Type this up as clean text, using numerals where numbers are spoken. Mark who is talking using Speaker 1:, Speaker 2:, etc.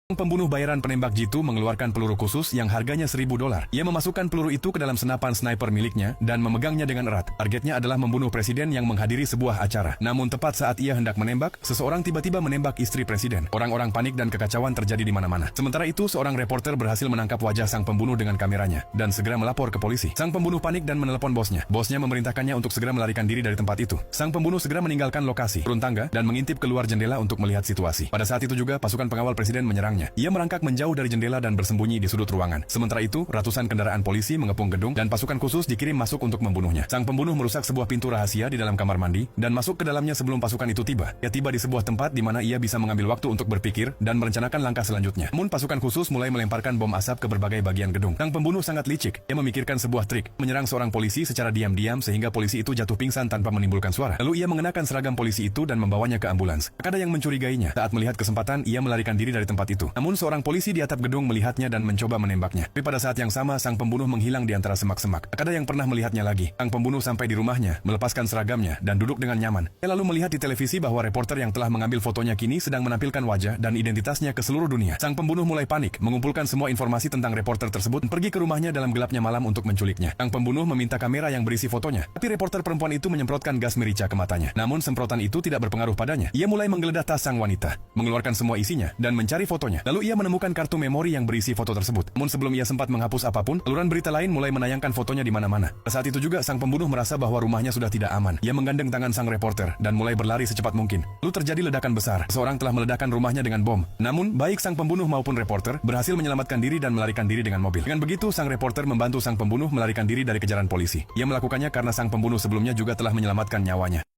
Speaker 1: Pembunuh bayaran penembak jitu mengeluarkan peluru khusus yang harganya $1.000. Ia memasukkan peluru itu ke dalam senapan sniper miliknya dan memegangnya dengan erat. Targetnya adalah membunuh presiden yang menghadiri sebuah acara. Namun tepat saat ia hendak menembak, seseorang tiba-tiba menembak istri presiden. Orang-orang panik dan kekacauan terjadi di mana-mana. Sementara itu, seorang reporter berhasil menangkap wajah sang pembunuh dengan kameranya dan segera melapor ke polisi. Sang pembunuh panik dan menelepon bosnya. Bosnya memerintahkannya untuk segera melarikan diri dari tempat itu. Sang pembunuh segera meninggalkan lokasi, turun tangga, dan mengintip keluar jendela untuk melihat situasi. Pada saat itu juga, pasukan pengawal presiden menyerang. Ia merangkak menjauh dari jendela dan bersembunyi di sudut ruangan. Sementara itu, ratusan kendaraan polisi mengepung gedung dan pasukan khusus dikirim masuk untuk membunuhnya. Sang pembunuh merusak sebuah pintu rahasia di dalam kamar mandi dan masuk ke dalamnya sebelum pasukan itu tiba. Ia tiba di sebuah tempat di mana ia bisa mengambil waktu untuk berpikir dan merencanakan langkah selanjutnya. Namun pasukan khusus mulai melemparkan bom asap ke berbagai bagian gedung. Sang pembunuh sangat licik. Ia memikirkan sebuah trik, menyerang seorang polisi secara diam-diam sehingga polisi itu jatuh pingsan tanpa menimbulkan suara. Lalu ia mengenakan seragam polisi itu dan membawanya ke ambulans. Tak ada yang mencurigainya. Saat melihat kesempatan, ia melarikan diri dari tempat itu. Namun seorang polisi di atap gedung melihatnya dan mencoba menembaknya. Tapi pada saat yang sama, sang pembunuh menghilang di antara semak-semak. Tak ada yang pernah melihatnya lagi. Sang pembunuh sampai di rumahnya, melepaskan seragamnya, dan duduk dengan nyaman. Ia lalu melihat di televisi bahwa reporter yang telah mengambil fotonya kini sedang menampilkan wajah dan identitasnya ke seluruh dunia. Sang pembunuh mulai panik, mengumpulkan semua informasi tentang reporter tersebut dan pergi ke rumahnya dalam gelapnya malam untuk menculiknya. Sang pembunuh meminta kamera yang berisi fotonya, tapi reporter perempuan itu menyemprotkan gas merica ke matanya. Namun semprotan itu tidak berpengaruh padanya. Ia mulai menggeledah tas sang wanita, mengeluarkan semua isinya, dan mencari fotonya. Lalu ia menemukan kartu memori yang berisi foto tersebut. Namun sebelum ia sempat menghapus apapun, saluran berita lain mulai menayangkan fotonya di mana-mana. Saat itu juga sang pembunuh merasa bahwa rumahnya sudah tidak aman. Ia menggandeng tangan sang reporter dan mulai berlari secepat mungkin. Lalu terjadi ledakan besar. Seorang telah meledakkan rumahnya dengan bom. Namun baik sang pembunuh maupun reporter berhasil menyelamatkan diri dan melarikan diri dengan mobil. Dengan begitu, sang reporter membantu sang pembunuh melarikan diri dari kejaran polisi. Ia melakukannya karena sang pembunuh sebelumnya juga telah menyelamatkan nyawanya.